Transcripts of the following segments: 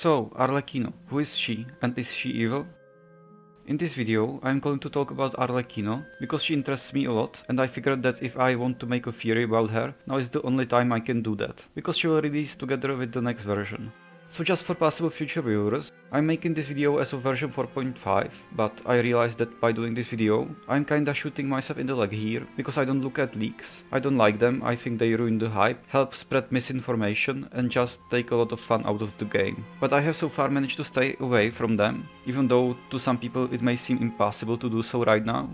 So, Arlecchino, who is she, and is she evil? In this video, I'm going to talk about Arlecchino, because she interests me a lot, and I figured that if I want to make a theory about her, now is the only time I can do that, because she will release together with the next version. So just for possible future viewers, I'm making this video as a version 4.5, but I realized that by doing this video, I'm kinda shooting myself in the leg here, because I don't look at leaks. I don't like them, I think they ruin the hype, help spread misinformation, and just take a lot of fun out of the game. But I have so far managed to stay away from them, even though to some people it may seem impossible to do so right now.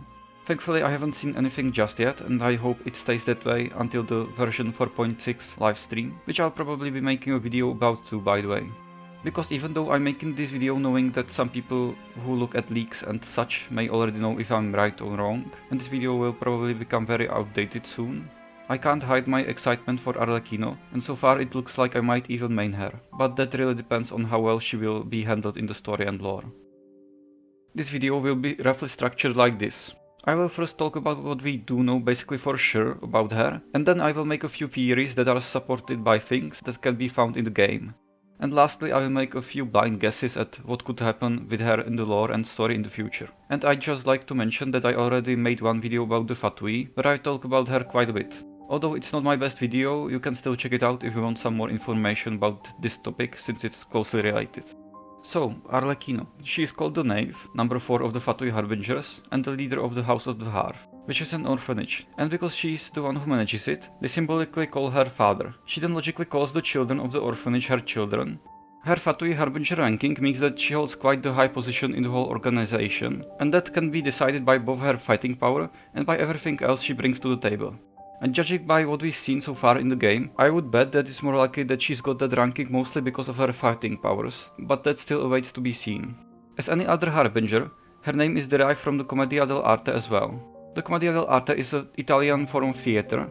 Thankfully I haven't seen anything just yet, and I hope it stays that way until the version 4.6 livestream, which I'll probably be making a video about too, by the way. Because even though I'm making this video knowing that some people who look at leaks and such may already know if I'm right or wrong, and this video will probably become very outdated soon, I can't hide my excitement for Arlecchino, and so far it looks like I might even main her, but that really depends on how well she will be handled in the story and lore. This video will be roughly structured like this. I will first talk about what we do know basically for sure about her, and then I will make a few theories that are supported by things that can be found in the game. And lastly I will make a few blind guesses at what could happen with her in the lore and story in the future. And I'd just like to mention that I already made one video about the Fatui, where I talk about her quite a bit. Although it's not my best video, you can still check it out if you want some more information about this topic, since it's closely related. So, Arlecchino. She is called the Knave, number 4 of the Fatui Harbingers, and the leader of the House of the Hearth, which is an orphanage, and because she is the one who manages it, they symbolically call her father. She then logically calls the children of the orphanage her children. Her Fatui Harbinger ranking means that she holds quite the high position in the whole organization, and that can be decided by both her fighting power and by everything else she brings to the table. And judging by what we've seen so far in the game, I would bet that it's more likely that she's got that ranking mostly because of her fighting powers, but that still awaits to be seen. As any other Harbinger, her name is derived from the Commedia dell'arte as well. The Commedia dell'arte is an Italian form of theatre,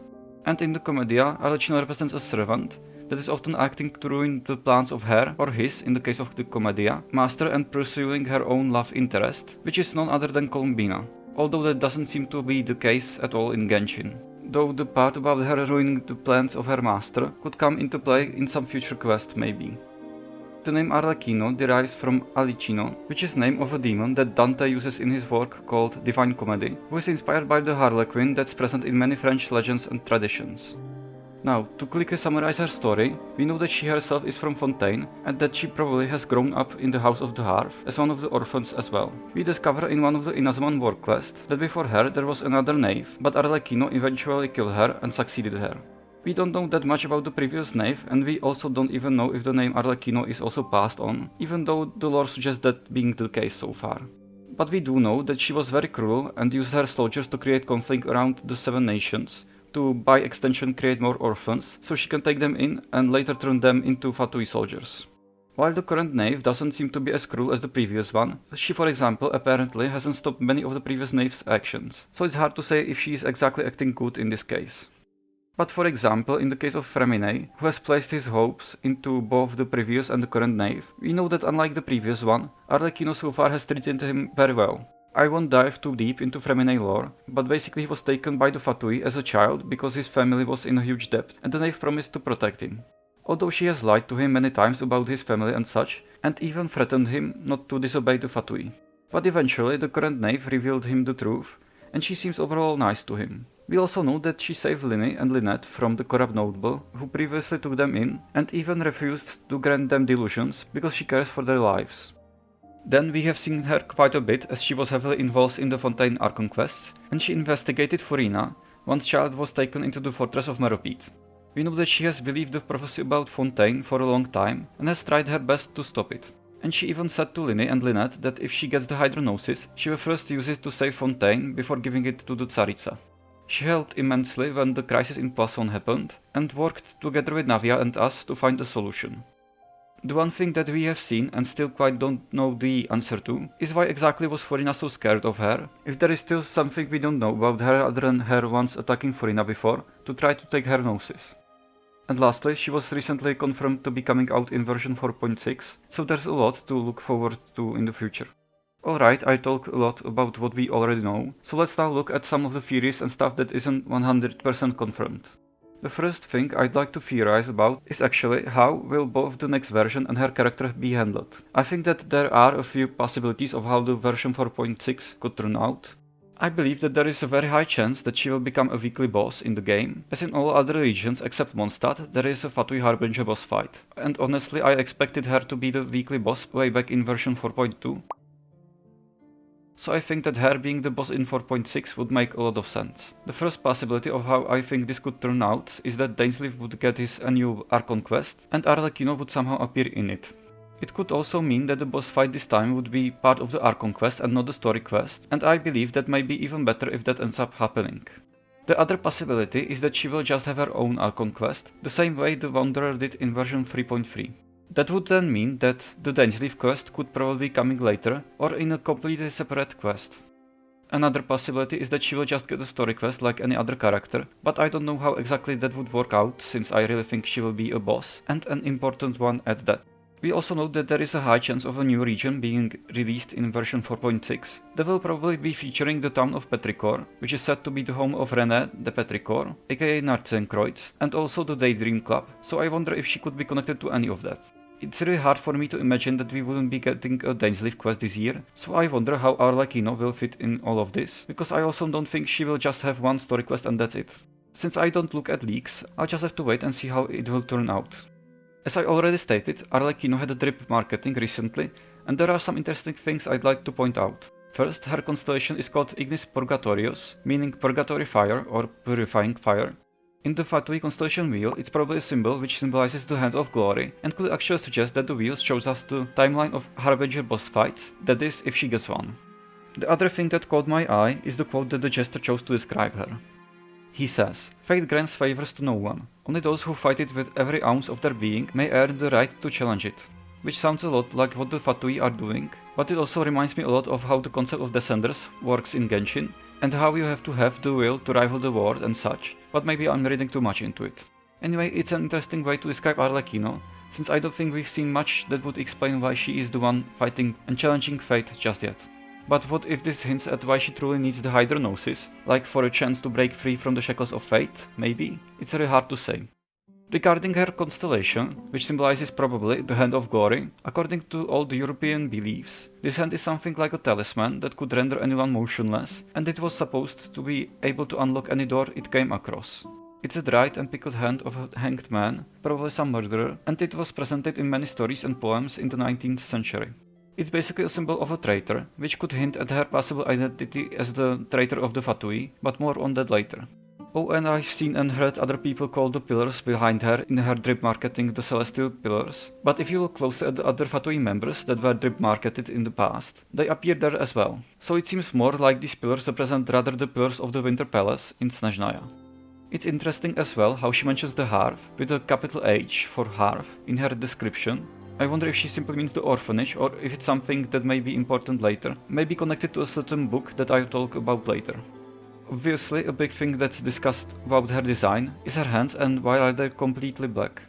and in the Commedia, Arlecchino represents a servant that is often acting to ruin the plans of her, or his, in the case of the Commedia, master, and pursuing her own love interest, which is none other than Columbina, although that doesn't seem to be the case at all in Genshin. Though the part about her ruining the plans of her master could come into play in some future quest maybe. The name Arlecchino derives from Arlecchino, which is the name of a demon that Dante uses in his work called Divine Comedy, who is inspired by the Harlequin that's present in many French legends and traditions. Now, to quickly summarize her story, we know that she herself is from Fontaine, and that she probably has grown up in the House of the Hearth as one of the orphans as well. We discover in one of the Inazuma war quests that before her there was another knave, but Arlecchino eventually killed her and succeeded her. We don't know that much about the previous knave, and we also don't even know if the name Arlecchino is also passed on, even though the lore suggests that being the case so far. But we do know that she was very cruel and used her soldiers to create conflict around the 7 nations, to by extension create more orphans, so she can take them in and later turn them into Fatui soldiers. While the current knave doesn't seem to be as cruel as the previous one, she for example apparently hasn't stopped many of the previous knave's actions, so it's hard to say if she is exactly acting good in this case. But for example, in the case of Perinheri, who has placed his hopes into both the previous and the current knave, we know that unlike the previous one, Arlecchino so far has treated him very well. I won't dive too deep into Perinheri lore, but basically he was taken by the Fatui as a child because his family was in a huge debt and the knave promised to protect him. Although she has lied to him many times about his family and such, and even threatened him not to disobey the Fatui. But eventually the current knave revealed him the truth, and she seems overall nice to him. We also know that she saved Linny and Lynette from the corrupt noble who previously took them in, and even refused to grant them delusions because she cares for their lives. Then we have seen her quite a bit as she was heavily involved in the Fontaine Archon quests, and she investigated Furina once child was taken into the fortress of Meropide. We know that she has believed the prophecy about Fontaine for a long time and has tried her best to stop it. And she even said to Linny and Lynette that if she gets the Hydronosis, she will first use it to save Fontaine before giving it to the Tsaritsa. She helped immensely when the crisis in Poisson happened, and worked together with Navia and us to find a solution. The one thing that we have seen and still quite don't know the answer to is why exactly was Furina so scared of her, if there is still something we don't know about her other than her once attacking Furina before to try to take her Gnosis. And lastly, she was recently confirmed to be coming out in version 4.6, so there's a lot to look forward to in the future. Alright, I talked a lot about what we already know, so let's now look at some of the theories and stuff that isn't 100% confirmed. The first thing I'd like to theorize about is actually how will both the next version and her character be handled. I think that there are a few possibilities of how the version 4.6 could turn out. I believe that there is a very high chance that she will become a weekly boss in the game. As in all other regions except Mondstadt, there is a Fatui Harbinger boss fight. And honestly, I expected her to be the weekly boss way back in version 4.2. So I think that her being the boss in 4.6 would make a lot of sense. The first possibility of how I think this could turn out is that Dainsleif would get his annual Archon quest and Arlecchino would somehow appear in it. It could also mean that the boss fight this time would be part of the Archon quest and not the story quest, and I believe that might be even better if that ends up happening. The other possibility is that she will just have her own Archon quest, the same way the Wanderer did in version 3.3. That would then mean that the Dainsleif quest could probably be coming later, or in a completely separate quest. Another possibility is that she will just get a story quest like any other character, but I don't know how exactly that would work out, since I really think she will be a boss, and an important one at that. We also know that there is a high chance of a new region being released in version 4.6. That will probably be featuring the town of Petrichor, which is said to be the home of René de Petrichor, aka Narzenkreuz, and also the Daydream Club, so I wonder if she could be connected to any of that. It's really hard for me to imagine that we wouldn't be getting a Dainsleif quest this year, so I wonder how Arlecchino will fit in all of this, because I also don't think she will just have one story quest and that's it. Since I don't look at leaks, I'll just have to wait and see how it will turn out. As I already stated, Arlecchino had a drip marketing recently, and there are some interesting things I'd like to point out. First, her constellation is called Ignis Purgatorius, meaning purgatory fire or purifying fire. In the Fatui constellation wheel, it's probably a symbol which symbolizes the Hand of Glory, and could actually suggest that the wheel shows us the timeline of Harbinger boss fights, that is, if she gets one. The other thing that caught my eye is the quote that the jester chose to describe her. He says, "Fate grants favors to no one. Only those who fight it with every ounce of their being may earn the right to challenge it." Which sounds a lot like what the Fatui are doing, but it also reminds me a lot of how the concept of Descenders works in Genshin, and how you have to have the will to rival the world and such, but maybe I'm reading too much into it. Anyway, it's an interesting way to describe Arlecchino, since I don't think we've seen much that would explain why she is the one fighting and challenging fate just yet. But what if this hints at why she truly needs the Hydra Gnosis, like for a chance to break free from the shackles of fate, maybe? It's very hard to say. Regarding her constellation, which symbolizes probably the Hand of Glory, according to all the European beliefs, this hand is something like a talisman that could render anyone motionless, and it was supposed to be able to unlock any door it came across. It's a dried and pickled hand of a hanged man, probably some murderer, and it was presented in many stories and poems in the 19th century. It's basically a symbol of a traitor, which could hint at her possible identity as the traitor of the Fatui, but more on that later. Oh, and I've seen and heard other people call the pillars behind her in her drip marketing the Celestial Pillars, but if you look closely at the other Fatui members that were drip marketed in the past, they appear there as well. So it seems more like these pillars represent rather the pillars of the Winter Palace in Snezhnaya. It's interesting as well how she mentions the Harv with a capital H for Harv in her description. I wonder if she simply means the orphanage or if it's something that may be important later, maybe connected to a certain book that I'll talk about later. Obviously, a big thing that's discussed about her design is her hands and why are they completely black.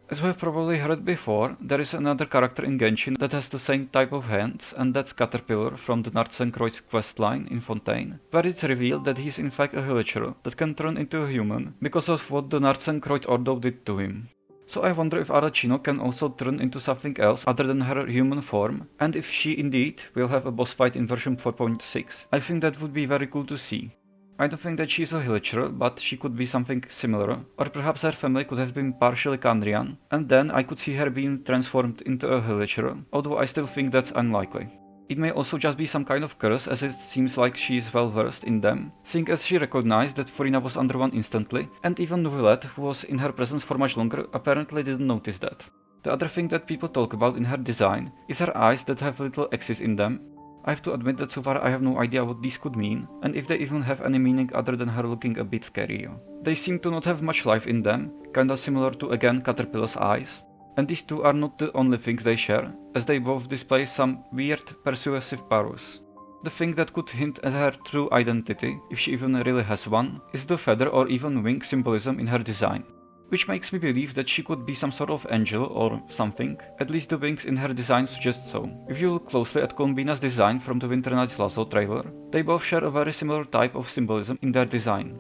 As we have probably heard before, there is another character in Genshin that has the same type of hands, and that's Caterpillar from the Narzenkreuz questline in Fontaine, where it's revealed that he's in fact a villager that can turn into a human because of what the Narzenkreuz Ordo did to him. So I wonder if Arlecchino can also turn into something else other than her human form, and if she indeed will have a boss fight in version 4.6. I think that would be very cool to see. I don't think that she's a villager, but she could be something similar, or perhaps her family could have been partially Kandrian, and then I could see her being transformed into a villager, although I still think that's unlikely. It may also just be some kind of curse, as it seems like she is well versed in them, seeing as she recognized that Furina was under one instantly, and even Nuvillet, who was in her presence for much longer, apparently didn't notice that. The other thing that people talk about in her design is her eyes that have little X's in them. I have to admit that so far I have no idea what these could mean, and if they even have any meaning other than her looking a bit scary. They seem to not have much life in them, kinda similar to again Caterpillar's eyes. And these two are not the only things they share, as they both display some weird persuasive powers. The thing that could hint at her true identity, if she even really has one, is the feather or even wing symbolism in her design. Which makes me believe that she could be some sort of angel or something, at least the wings in her design suggest so. If you look closely at Kolmbina's design from the Winter Nights Lasso trailer, they both share a very similar type of symbolism in their design.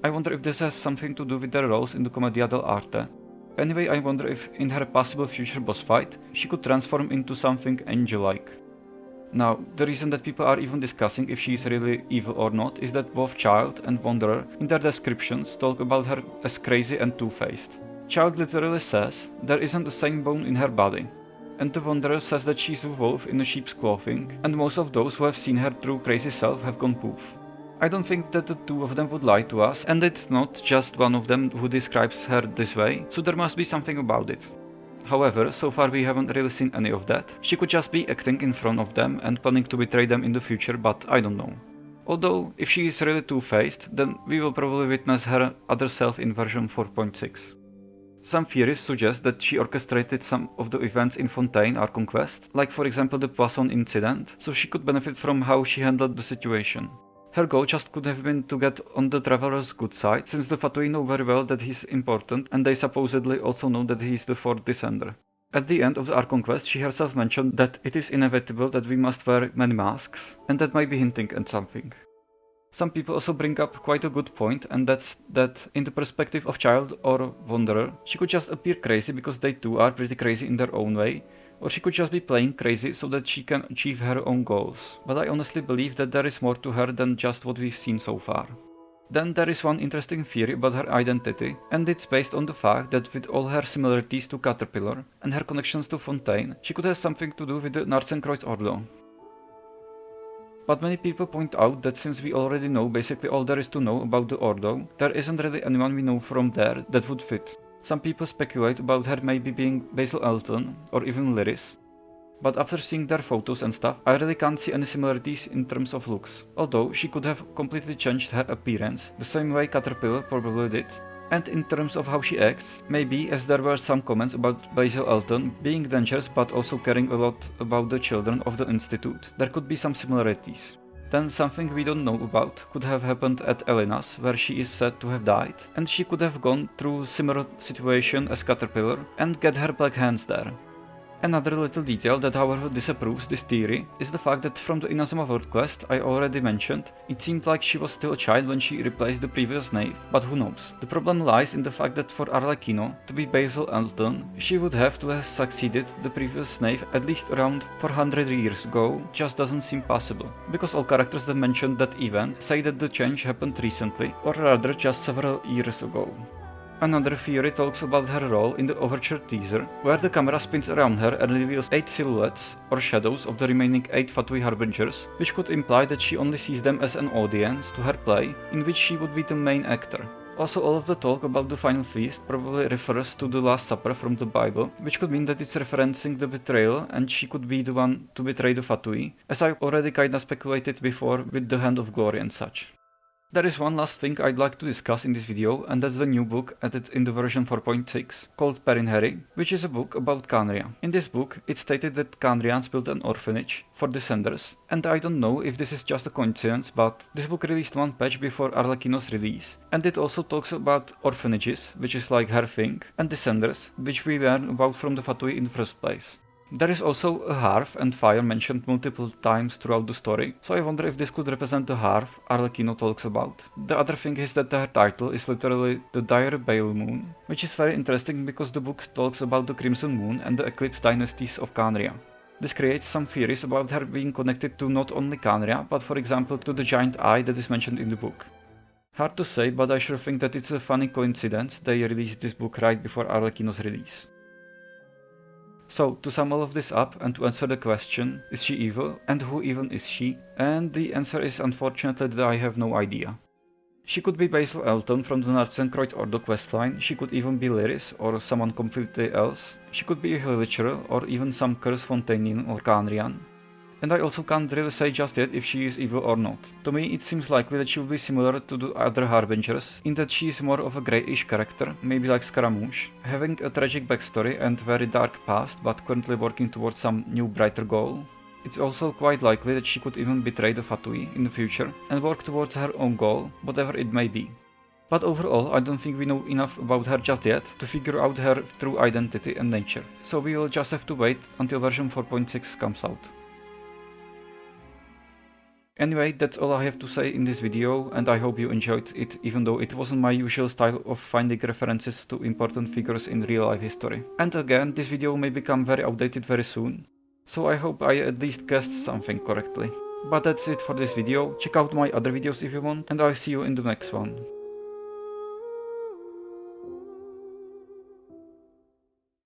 I wonder if this has something to do with their roles in the Commedia dell'arte. Anyway, I wonder if in her possible future boss fight, she could transform into something angel-like. Now, the reason that people are even discussing if she is really evil or not is that both Child and Wanderer in their descriptions talk about her as crazy and two-faced. Child literally says there isn't a same bone in her body, and the Wanderer says that she's a wolf in a sheep's clothing, and most of those who have seen her true crazy self have gone poof. I don't think that the two of them would lie to us, and it's not just one of them who describes her this way, so there must be something about it. However, so far we haven't really seen any of that. She could just be acting in front of them and planning to betray them in the future, but I don't know. Although, if she is really two-faced, then we will probably witness her other self in version 4.6. Some theories suggest that she orchestrated some of the events in Fontaine Our Conquest, like for example the Poisson incident, so she could benefit from how she handled the situation. Her goal just could have been to get on the Traveler's good side, since the Fatui know very well that he's important, and they supposedly also know that he is the fourth descender. At the end of our conquest, she herself mentioned that it is inevitable that we must wear many masks, and that might be hinting at something. Some people also bring up quite a good point, and that's that in the perspective of Child or Wanderer, she could just appear crazy because they too are pretty crazy in their own way, or she could just be playing crazy so that she can achieve her own goals. But I honestly believe that there is more to her than just what we've seen so far. Then there is one interesting theory about her identity, and it's based on the fact that with all her similarities to Caterpillar and her connections to Fontaine, she could have something to do with the Narzenkreuz Ordo. But many people point out that since we already know basically all there is to know about the Ordo, there isn't really anyone we know from there that would fit. Some people speculate about her maybe being Basil Elton or even Lyris. But after seeing their photos and stuff, I really can't see any similarities in terms of looks. Although she could have completely changed her appearance, the same way Caterpillar probably did. And in terms of how she acts, maybe as there were some comments about Basil Elton being dangerous but also caring a lot about the children of the Institute, there could be some similarities. Then something we don't know about could have happened at Elena's, where she is said to have died, and she could have gone through similar situation as Caterpillar and get her black hands there. Another little detail that however disapproves this theory is the fact that from the Inazuma World Quest I already mentioned, it seemed like she was still a child when she replaced the previous knave, but who knows. The problem lies in the fact that for Arlecchino to be Basil Elton, she would have to have succeeded the previous knave at least around 400 years ago, just doesn't seem possible, because all characters that mention that event say that the change happened recently, or rather just several years ago. Another theory talks about her role in the Overture teaser, where the camera spins around her and reveals 8 silhouettes or shadows of the remaining 8 Fatui Harbingers, which could imply that she only sees them as an audience to her play, in which she would be the main actor. Also, all of the talk about the final feast probably refers to the Last Supper from the Bible, which could mean that it's referencing the betrayal and she could be the one to betray the Fatui, as I already kinda speculated before with the Hand of Glory and such. There is one last thing I'd like to discuss in this video, and that's the new book added in the version 4.6 called Perinheri, which is a book about Khaenri'ah. In this book, it's stated that Khaenri'ahns built an orphanage for descenders, and I don't know if this is just a coincidence, but this book released one patch before Arlecchino's release, and it also talks about orphanages, which is like her thing, and descenders, which we learn about from the Fatui in the first place. There is also a hearth and fire mentioned multiple times throughout the story, so I wonder if this could represent the hearth Arlecchino talks about. The other thing is that her title is literally the Dire Bale Moon, which is very interesting because the book talks about the Crimson Moon and the Eclipse dynasties of Khaenri'ah. This creates some theories about her being connected to not only Khaenri'ah, but for example to the giant eye that is mentioned in the book. Hard to say, but I sure think that it's a funny coincidence they released this book right before Arlecchino's release. So, to sum all of this up and to answer the question, is she evil, and who even is she? And the answer is unfortunately that I have no idea. She could be Basil Elton from the Narzenkreuz Ordo questline, she could even be Lyris or someone completely else, she could be a Hilichurl or even some Curse Fontainian or Khaenri'ahn. And I also can't really say just yet if she is evil or not. To me it seems likely that she will be similar to the other Harbingers, in that she is more of a greyish character, maybe like Scaramouche, having a tragic backstory and very dark past but currently working towards some new brighter goal. It's also quite likely that she could even betray the Fatui in the future and work towards her own goal, whatever it may be. But overall, I don't think we know enough about her just yet to figure out her true identity and nature, so we will just have to wait until version 4.6 comes out. Anyway, that's all I have to say in this video, and I hope you enjoyed it, even though it wasn't my usual style of finding references to important figures in real life history. And again, this video may become very outdated very soon, so I hope I at least guessed something correctly. But that's it for this video. Check out my other videos if you want, and I'll see you in the next one.